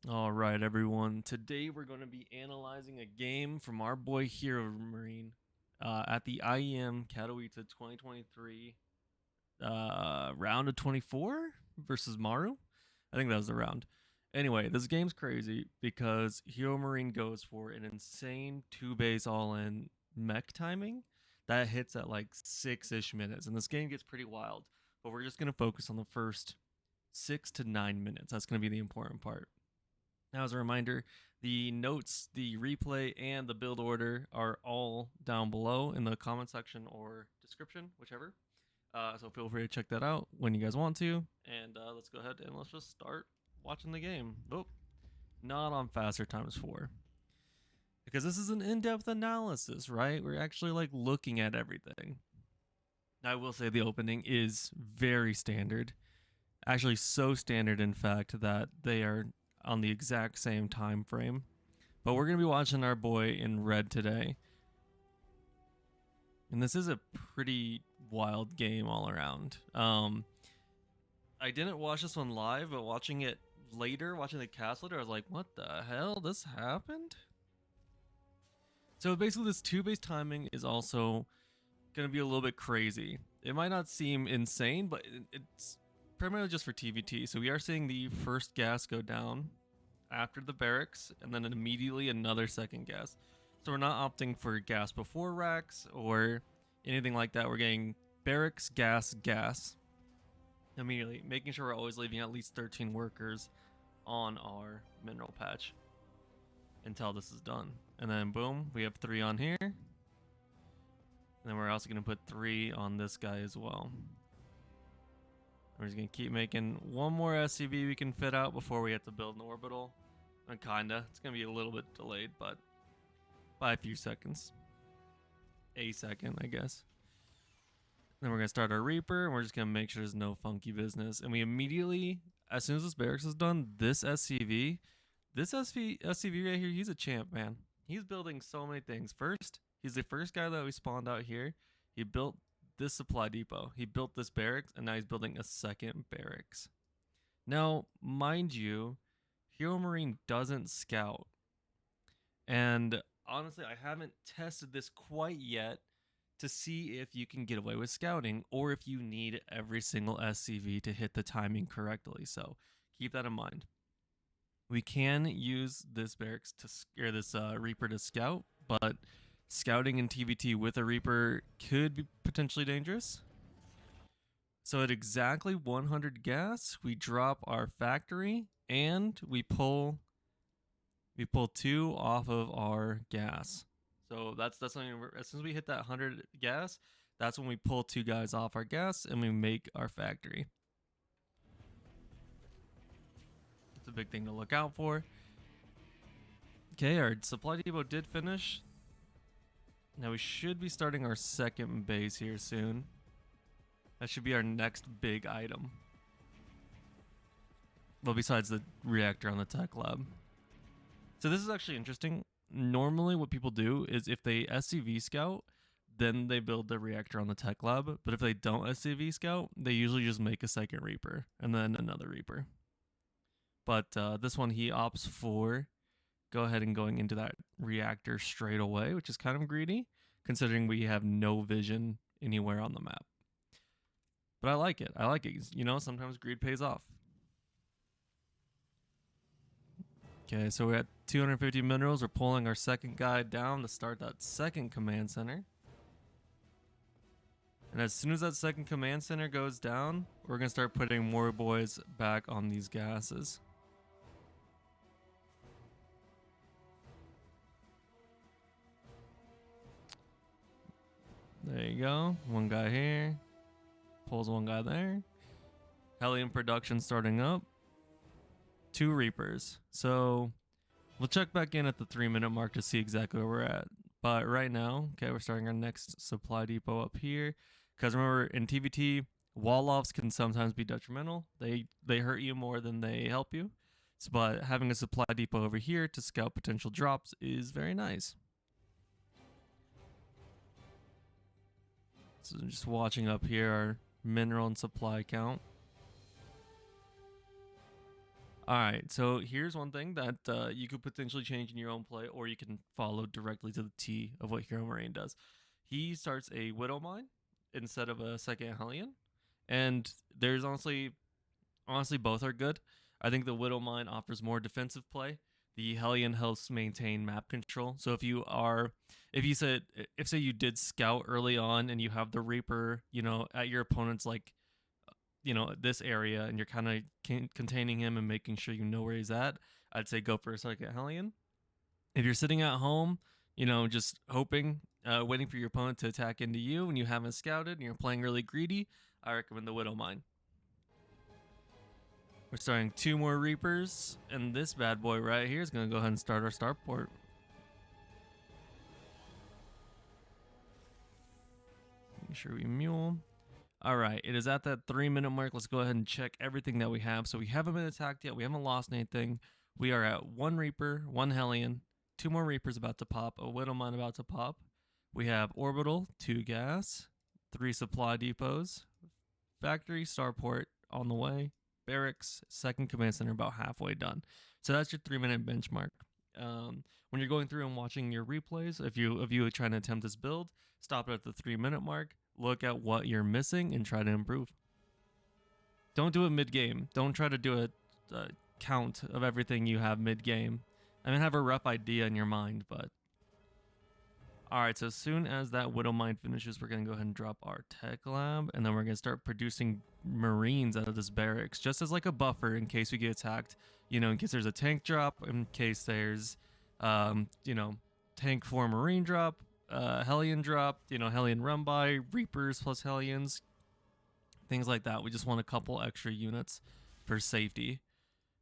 All right, everyone. Today we're going to be analyzing a game from our boy HeroMarine at the IEM Katowice 2023 round of 24 versus Maru. I think that was the round. Anyway, this game's crazy because HeroMarine goes for an insane two-base all-in mech timing that hits at like 6-ish minutes, and this game gets pretty wild. But we're just going to focus on the first 6 to 9 minutes. That's going to be the important part. Now, as a reminder, the notes, the replay, and the build order are all down below in the comment section or description, whichever. So feel free to check that out when you guys want to. And let's go ahead and let's just start watching the game. Oh, not on faster times 4. Because this is an in-depth analysis, right? We're actually like looking at everything. I will say the opening is very standard. Actually, so standard, in fact, that they are on the exact same time frame. But we're going to be watching our boy in red today. And this is a pretty wild game all around. I didn't watch this one live, but watching it later, watching the cast later, I was like, what the hell? This happened? So basically this two-base timing is also going to be a little bit crazy. It might not seem insane, but it's primarily just for TVT. So we are seeing the first gas go down after the barracks, and then immediately another second gas. So we're not opting for gas before racks or anything like that. We're getting barracks, gas, gas immediately, making sure we're always leaving at least 13 workers on our mineral patch until this is done. And then boom, we have 3 on here. And then we're also going to put 3 on this guy as well. We're just going to keep making one more SCV we can fit out before we have to build an orbital. And kinda. It's going to be a little bit delayed, but by a few seconds. A second, I guess. Then we're going to start our Reaper, and we're just going to make sure there's no funky business. And we immediately, as soon as this barracks is done, this SCV right here, he's a champ, man. He's building so many things. First, he's the first guy that we spawned out here. He built this supply depot. He built this barracks, and now he's building a second barracks. Now, mind you, HeroMarine doesn't scout. And honestly, I haven't tested this quite yet to see if you can get away with scouting or if you need every single SCV to hit the timing correctly. So keep that in mind. We can use this barracks to this Reaper to scout, but scouting in TVT with a Reaper could be potentially dangerous. So at exactly 100 gas, we drop our factory and we pull 2 off of our gas. So that's something. As soon as we hit that 100 gas, that's when we pull 2 guys off our gas and we make our factory. It's a big thing to look out for. Okay, our supply depot did finish. Now we should be starting our second base here soon. That should be our next big item. Well, besides the reactor on the tech lab. So this is actually interesting. Normally what people do is if they SCV scout, then they build the reactor on the tech lab. But if they don't SCV scout, they usually just make a second Reaper and then another Reaper. But this one he opts for go ahead and going into that reactor straight away, which is kind of greedy considering we have no vision anywhere on the map. But I like it. I like it. You know, sometimes greed pays off. Okay, so we're at 250 minerals. We're pulling our second guy down to start that second command center. And as soon as that second command center goes down, we're going to start putting more boys back on these gases. There you go. One guy here. Pulls one guy there. Helium production starting up. 2 Reapers. So we'll check back in at the 3-minute mark to see exactly where we're at. But right now, okay, we're starting our next supply depot up here. Because remember, in TVT, wall offs can sometimes be detrimental. They hurt you more than they help you. So, but having a supply depot over here to scout potential drops is very nice. So just watching up here our mineral and supply count. All right, so here's one thing that you could potentially change in your own play, or you can follow directly to the T of what Hero Marine does. He starts a Widow Mine instead of a second Hellion, and there's honestly both are good. I think the Widow Mine offers more defensive play. The Hellion helps maintain map control. So if say you did scout early on and you have the Reaper, at your opponent's like this area, and you're kind of containing him and making sure you know where he's at, I'd say go for a second Hellion. If you're sitting at home, just hoping, waiting for your opponent to attack into you and you haven't scouted and you're playing really greedy, I recommend the Widow Mine. We're starting 2 more Reapers, and this bad boy right here is going to go ahead and start our starport. Make sure we mule. All right, it is at that 3-minute mark. Let's go ahead and check everything that we have. So we haven't been attacked yet. We haven't lost anything. We are at 1 Reaper, 1 Hellion, 2 more Reapers about to pop, a Widow Mine about to pop. We have Orbital, 2 gas, 3 supply depots, factory, starport on the way, barracks, 2nd command center about halfway done. So that's your 3-minute benchmark. When you're going through and watching your replays, if you are trying to attempt this build, stop it at the 3-minute mark, look at what you're missing, and try to improve. Don't do it mid-game. Don't try to do a count of everything you have mid-game. I mean, have a rough idea in your mind, but... Alright, so as soon as that Widow Mine finishes, we're going to go ahead and drop our tech lab, and then we're going to start producing Marines out of this barracks, just as like a buffer in case we get attacked, in case there's a tank drop, in case there's, tank 4 Marine drop, Hellion drop, Hellion run by, Reapers plus Hellions, things like that. We just want a couple extra units for safety.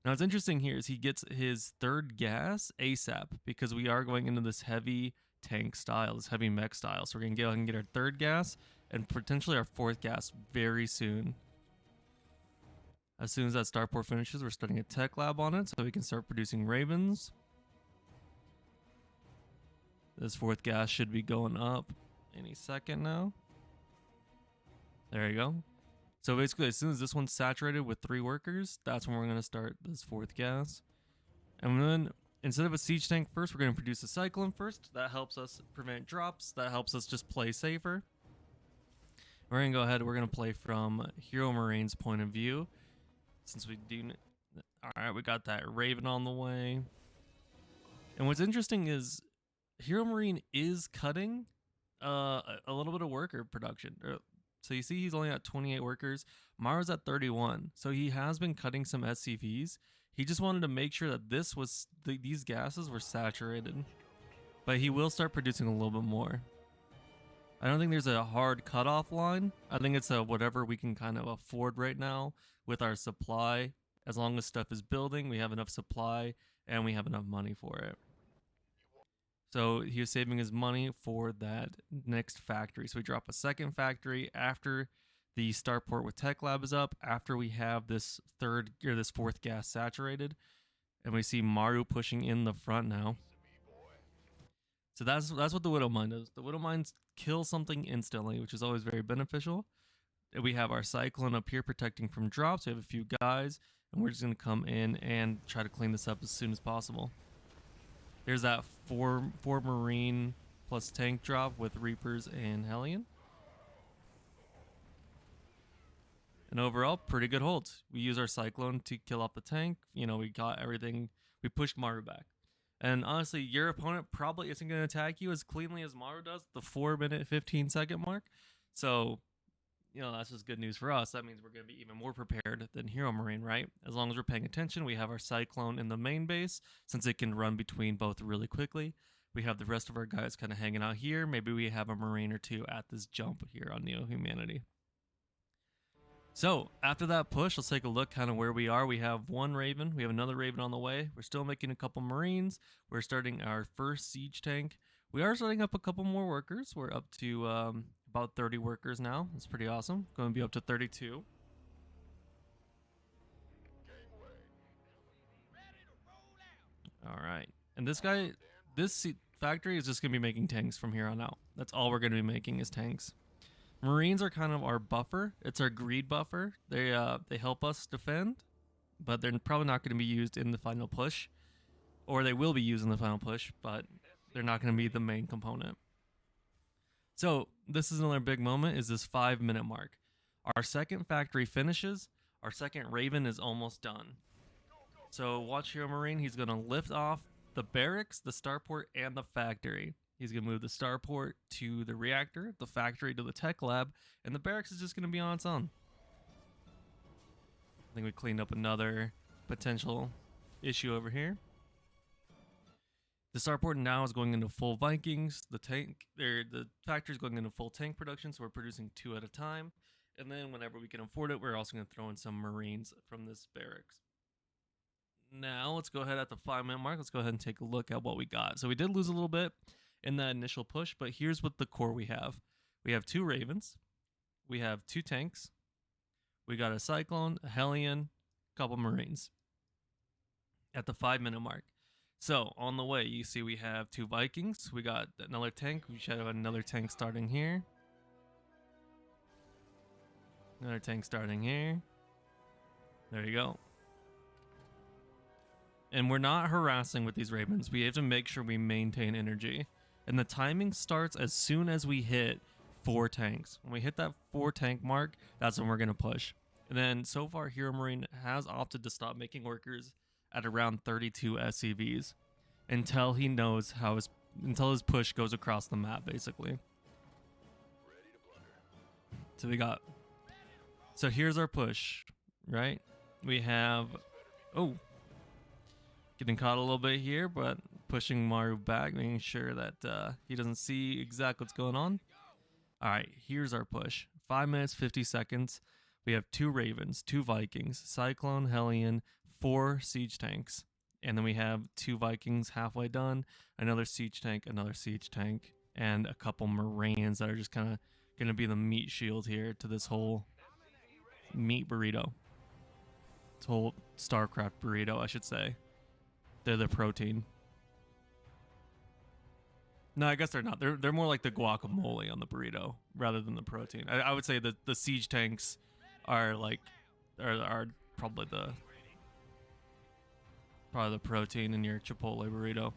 Now, what's interesting here is he gets his 3rd gas ASAP, because we are going into this heavy tank style, this heavy mech style. So we're going to go ahead and get our 3rd gas and potentially our 4th gas very soon. As soon as that starport finishes, we're starting a tech lab on it so we can start producing Ravens. This 4th gas should be going up any second now. There you go. So basically, as soon as this one's saturated with 3 workers, that's when we're going to start this 4th gas. And then, instead of a siege tank first, we're going to produce a Cyclone first. That helps us prevent drops. That helps us just play safer. We're going to go ahead, we're going to play from HeroMarine's point of view. Since we do... Alright, we got that Raven on the way. And what's interesting is HeroMarine is cutting a little bit of worker production. So you see he's only at 28 workers. Maru's at 31. So he has been cutting some SCVs. He just wanted to make sure that these gases were saturated. But he will start producing a little bit more. I don't think there's a hard cutoff line. I think it's whatever we can kind of afford right now with our supply. As long as stuff is building, we have enough supply and we have enough money for it. So he was saving his money for that next factory. So we drop a 2nd factory after the starport with Tech Lab is up, after we have this 4th gas saturated. And we see Maru pushing in the front now. So that's what the Widow Mine does. The Widow Mines kill something instantly, which is always very beneficial. We have our Cyclone up here protecting from drops. We have a few guys, and we're just going to come in and try to clean this up as soon as possible. There's that 4 Marine plus tank drop with Reapers and Hellion. And overall, pretty good holds. We use our Cyclone to kill off the tank. We got everything. We pushed Maru back. And honestly, your opponent probably isn't going to attack you as cleanly as Maru does, the 4-minute, 15-second mark. So, that's just good news for us. That means we're going to be even more prepared than HeroMarine, right? As long as we're paying attention, we have our Cyclone in the main base, since it can run between both really quickly. We have the rest of our guys kind of hanging out here. Maybe we have a Marine or 2 at this jump here on Neo Humanity. So, after that push, let's take a look kind of where we are. We have 1 Raven. We have another Raven on the way. We're still making a couple Marines. We're starting our first siege tank. We are starting up a couple more workers. We're up to about 30 workers now. That's pretty awesome. Going to be up to 32. All right. And this factory is just going to be making tanks from here on out. That's all we're going to be making is tanks. Marines are kind of our buffer. It's our greed buffer. They help us defend. but they're probably not going to be used in the final push, or they will be used in the final push, but they're not going to be the main component. So this is another big moment, is this 5-minute mark. Our second factory finishes, our second Raven is almost done. So watch HeroMarine, he's going to lift off the barracks, the starport, and the factory. He's going to move the starport to the reactor, the factory to the tech lab, and the barracks is just going to be on its own. I think we cleaned up another potential issue over here. The starport now is going into full Vikings. The factory is going into full tank production, so we're producing 2 at a time. And then whenever we can afford it, we're also going to throw in some Marines from this barracks. Now let's go ahead at the 5-minute mark. Let's go ahead and take a look at what we got. So we did lose a little bit in that initial push, but here's what the core we have. We have 2 Ravens. We have 2 tanks. We got a Cyclone, a Hellion, a couple Marines at the 5-minute mark. So on the way, you see we have 2 Vikings. We got another tank. We should have another tank starting here. Another tank starting here. There you go. And we're not harassing with these Ravens. We have to make sure we maintain energy. And the timing starts as soon as we hit 4 tanks. When we hit that 4 tank mark, that's when we're going to push. And then so far, HeroMarine has opted to stop making workers at around 32 SCVs until he knows until his push goes across the map, basically. So here's our push, right? We have, getting caught a little bit here, but pushing Maru back, making sure that he doesn't see exactly what's going on. All right, here's our push. 5 minutes, 50 seconds. We have 2 Ravens, 2 Vikings, Cyclone, Hellion, 4 siege tanks. And then we have 2 Vikings halfway done, another siege tank, and a couple Marines that are just kind of going to be the meat shield here to this whole meat burrito. This whole StarCraft burrito, I should say. They're the protein. No, I guess they're not. They're more like the guacamole on the burrito rather than the protein. I would say that the siege tanks are probably the protein in your Chipotle burrito.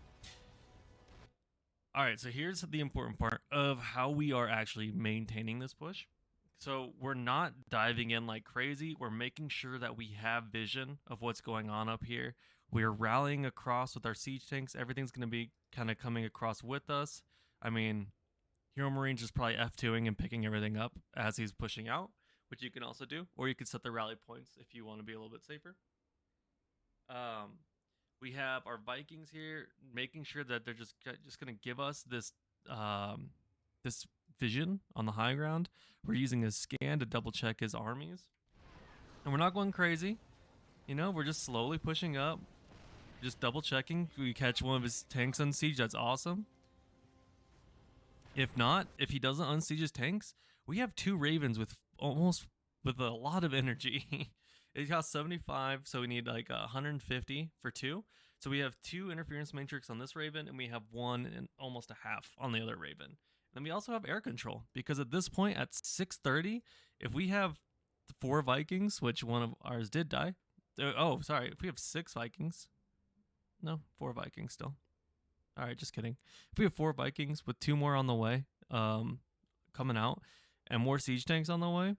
All right, so here's the important part of how we are actually maintaining this push. So we're not diving in like crazy. We're making sure that we have vision of what's going on up here. We're rallying across with our siege tanks. Everything's going to be kind of coming across with us. I mean, HeroMarines is probably F2ing and picking everything up as he's pushing out, which you can also do. Or you could set the rally points if you want to be a little bit safer. We have our Vikings here, making sure that they're just going to give us this this vision on the high ground. We're using a scan to double check his armies. And we're not going crazy. You know, we're just slowly pushing up. Just double checking. We catch one of his tanks on siege. That's awesome. If not, if he doesn't unsiege his tanks, we have 2 Ravens with a lot of energy. It costs 75, so we need like 150 for 2. So we have 2 interference matrix on this Raven, and we have 1 and almost a half on the other Raven. And then we also have air control, because at this point at 6:30, if we have 4 Vikings, which one of ours did die. If we have 6 Vikings. No, 4 Vikings still. All right, just kidding. If we have 4 Vikings with 2 more on the way, coming out, and more siege tanks on the way,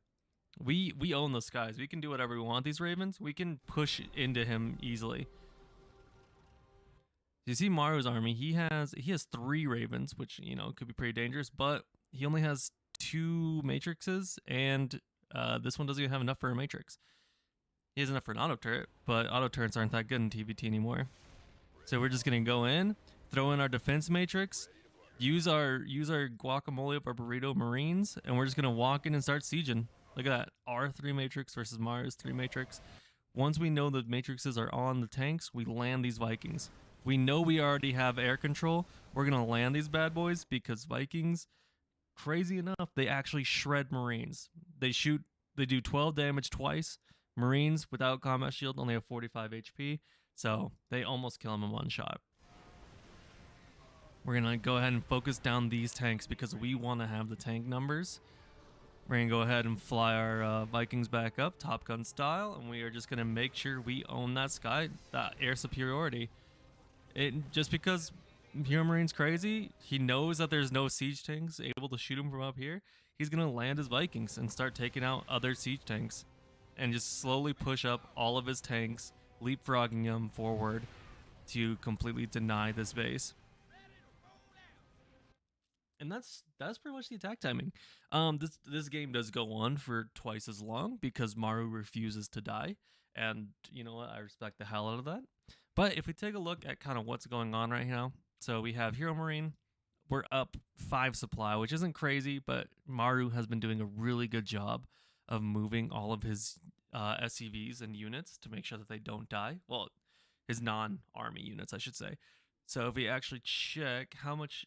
we own the skies. We can do whatever we want. These Ravens, we can push into him easily. You see Maru's army. He has 3 Ravens, which could be pretty dangerous, but he only has 2 matrixes, and this one doesn't even have enough for a matrix. He has enough for an auto turret, but auto turrets aren't that good in TVT anymore. So we're just gonna go in, throw in our defense matrix, use our guacamole of our burrito Marines, and we're just gonna walk in and start sieging. Look at that, our 3 matrix versus Maru's 3 matrix. Once we know the matrices are on the tanks, we land these Vikings. We know we already have air control. We're gonna land these bad boys because Vikings, crazy enough, they actually shred Marines. They do 12 damage twice. Marines without combat shield only have 45 HP, so they almost kill them in 1 shot. We're going to go ahead and focus down these tanks because we want to have the tank numbers We're gonna go ahead and fly our Vikings back up, Top Gun style, and we are just gonna make sure we own that air superiority. Just because HeroMarine's crazy, he knows that there's no siege tanks able to shoot him from up here. He's gonna land his Vikings and start taking out other siege tanks, and just slowly push up all of his tanks, leapfrogging them forward to completely deny this base. And that's pretty much the attack timing. This game does go on for twice as long because Maru refuses to die, and you know what? I respect the hell out of that. But if we take a look at kind of what's going on right now, so we have HeroMarine. We're up 5 supply, which isn't crazy, but Maru has been doing a really good job of moving all of his SCVs and units to make sure that they don't die. Well, his non-army units, I should say. So if we actually check how much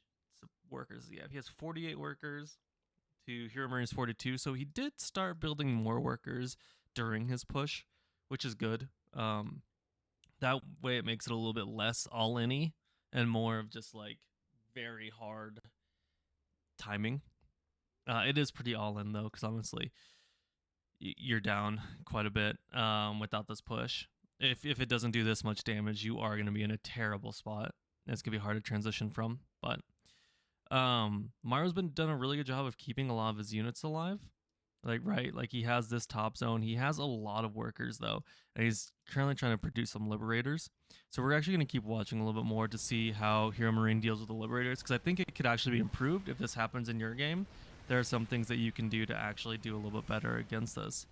workers does he have, he has 48 workers to HeroMarine's 42. So he did start building more workers during his push, which is good. That way it makes it a little bit less all-in-y and more of just like very hard timing. It is pretty all-in though, because honestly, you're down quite a bit without this push. If it doesn't do this much damage, you are going to be in a terrible spot. It's going to be hard to transition from. But Maru's done a really good job of keeping a lot of his units alive. Like he has this top zone. He has a lot of workers though, and he's currently trying to produce some liberators. So we're actually going to keep watching a little bit more to see how HeroMarine deals with the liberators, because I think it could actually be improved if this happens in your game. There are some things that you can do to actually do a little bit better against this.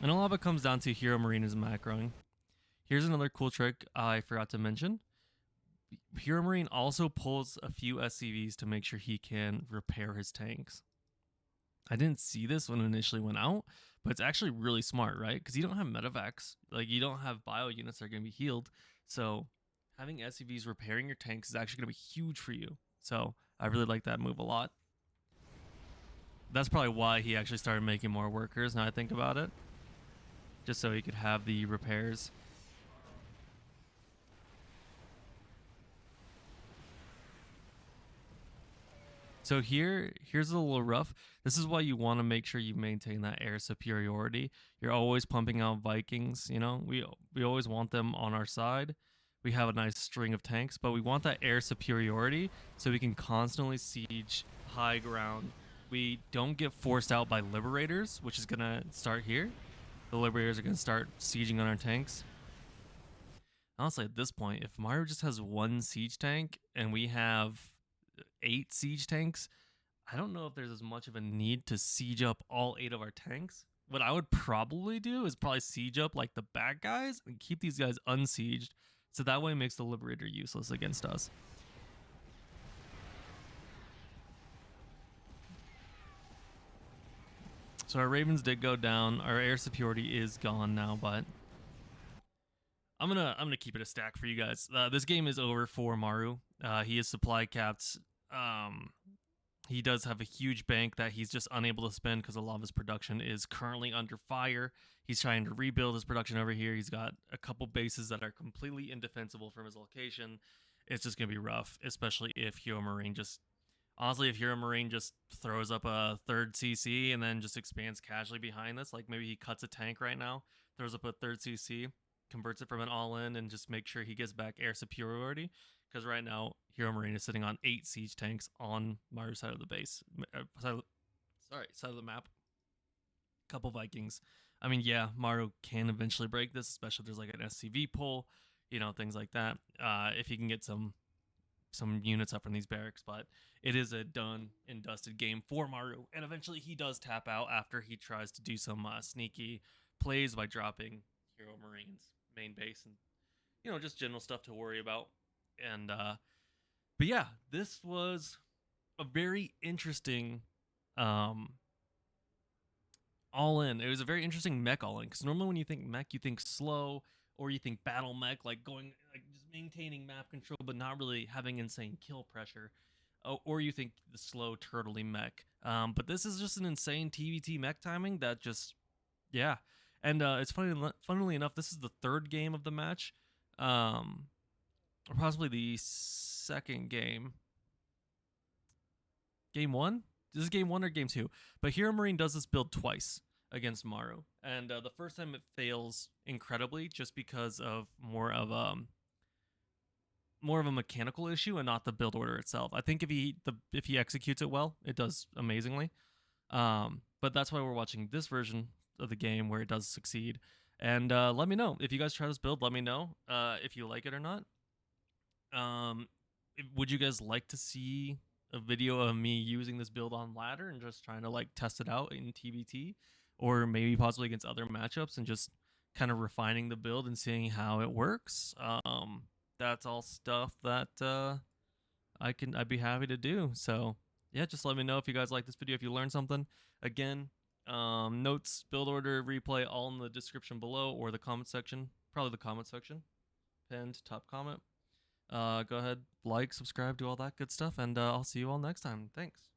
And a lot of it comes down to HeroMarine's macroing. Here's another cool trick I forgot to mention. HeroMarine also pulls a few SCVs to make sure he can repair his tanks. I didn't see this when it initially went out, but it's actually really smart, right? Because you don't have medevacs, like you don't have bio units that are going to be healed. So having SCVs repairing your tanks is actually going to be huge for you. So I really like that move a lot. That's probably why he actually started making more workers, now I think about it. Just so he could have the repairs. So here's a little rough. This is why you want to make sure you maintain that air superiority. You're always pumping out Vikings, you know? We always want them on our side. We have a nice string of tanks, but we want that air superiority so we can constantly siege high ground. We don't get forced out by liberators, which is going to start here. The liberators are going to start sieging on our tanks. Honestly, at this point, if Maru just has 1 siege tank and we have 8 siege tanks, I don't know if there's as much of a need to siege up all 8 of our tanks. What I would probably do is probably siege up like the bad guys and keep these guys unsieged, so that way it makes the liberator useless against us. So our Ravens did go down. Our air superiority is gone now, but I'm gonna keep it a stack for you guys. This game is over for Maru. He is supply capped. He does have a huge bank that he's just unable to spend because a lot of his production is currently under fire. He's trying to rebuild his production over here. He's got a couple bases that are completely indefensible from his location. It's just gonna be rough, especially if HeroMarine just throws up a 3rd CC and then just expands casually behind this. Like maybe he cuts a tank right now, throws up a 3rd CC, converts it from an all-in, and just make sure he gets back air superiority. Because right now, HeroMarine is sitting on 8 siege tanks on Maru's side of the base. Side of the map. Couple Vikings. I mean, yeah, Maru can eventually break this, especially if there's like an SCV pull, you know, things like that. If he can get some units up from these barracks, but it is a done and dusted game for Maru, and eventually he does tap out after he tries to do some sneaky plays by dropping HeroMarine's main base and, you know, just general stuff to worry about. And but yeah, this was a very interesting all in. It was a very interesting mech all in, because normally when you think mech, you think slow, or you think battle mech, like going like just maintaining map control but not really having insane kill pressure, or you think the slow turtley mech. But this is just an insane TVT mech timing that just, yeah. And it's funnily enough, this is the 3rd game of the match, or possibly the 2nd game. Game 1. this is game 1 or game 2, but HeroMarine does this build twice against Maru, and the first time it fails incredibly just because of more of a mechanical issue and not the build order itself. I think if he executes it well, it does amazingly. But that's why we're watching this version of the game where it does succeed. And let me know if you guys try this build. Let me know if you like it or not. Would you guys like to see a video of me using this build on ladder and just trying to like test it out in TBT, or maybe possibly against other matchups and just kind of refining the build and seeing how it works? That's all stuff that I'd be happy to do. So yeah, just let me know if you guys like this video, if you learned something. Again, notes, build order, replay, all in the description below or the comment section. Probably the comment section. Pinned top comment. Go ahead, like, subscribe, do all that good stuff, and I'll see you all next time. Thanks.